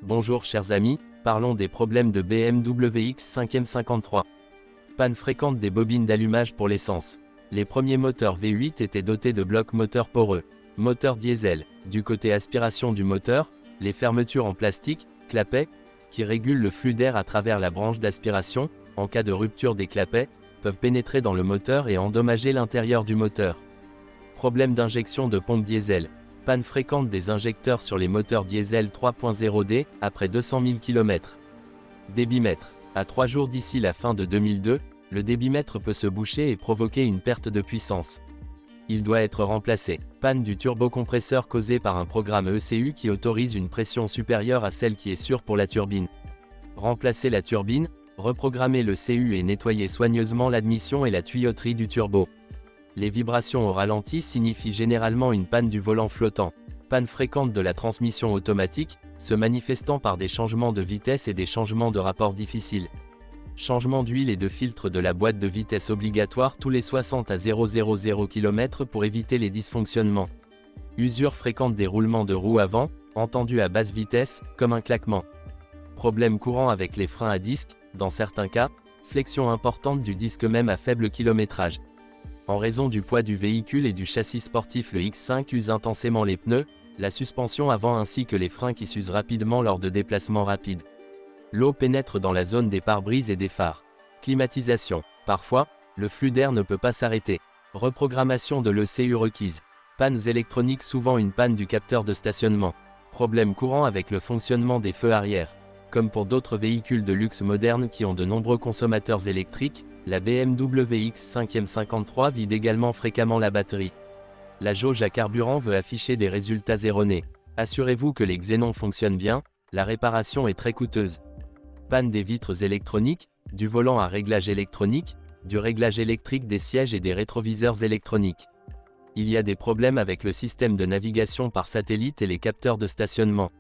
Bonjour chers amis, parlons des problèmes de BMW X5 M53. Panne fréquente des bobines d'allumage pour l'essence. Les premiers moteurs V8 étaient dotés de blocs moteurs poreux. Moteur diesel. Du côté aspiration du moteur, les fermetures en plastique, clapets, qui régulent le flux d'air à travers la branche d'aspiration, en cas de rupture des clapets, peuvent pénétrer dans le moteur et endommager l'intérieur du moteur. Problème d'injection de pompe diesel. Panne fréquente des injecteurs sur les moteurs diesel 3.0D, après 200 000 km. Débitmètre. À 3 jours d'ici la fin de 2002, le débitmètre peut se boucher et provoquer une perte de puissance. Il doit être remplacé. Panne du turbocompresseur causée par un programme ECU qui autorise une pression supérieure à celle qui est sûre pour la turbine. Remplacer la turbine, reprogrammer le CU et nettoyer soigneusement l'admission et la tuyauterie du turbo. Les vibrations au ralenti signifient généralement une panne du volant flottant. Panne fréquente de la transmission automatique, se manifestant par des changements de vitesse et des changements de rapport difficiles. Changement d'huile et de filtre de la boîte de vitesse obligatoire tous les 60 à 000 km pour éviter les dysfonctionnements. Usure fréquente des roulements de roues avant, entendus à basse vitesse, comme un claquement. Problème courant avec les freins à disque, dans certains cas, flexion importante du disque même à faible kilométrage. En raison du poids du véhicule et du châssis sportif, le X5 use intensément les pneus, la suspension avant ainsi que les freins qui s'usent rapidement lors de déplacements rapides. L'eau pénètre dans la zone des pare-brises et des phares. Climatisation. Parfois, le flux d'air ne peut pas s'arrêter. Reprogrammation de l'ECU requise. Pannes électroniques, souvent une panne du capteur de stationnement. Problème courant avec le fonctionnement des feux arrière. Comme pour d'autres véhicules de luxe modernes qui ont de nombreux consommateurs électriques, la BMW X5 M53 vide également fréquemment la batterie. La jauge à carburant veut afficher des résultats erronés. Assurez-vous que les xénons fonctionnent bien, la réparation est très coûteuse. Panne des vitres électroniques, du volant à réglage électronique, du réglage électrique des sièges et des rétroviseurs électroniques. Il y a des problèmes avec le système de navigation par satellite et les capteurs de stationnement.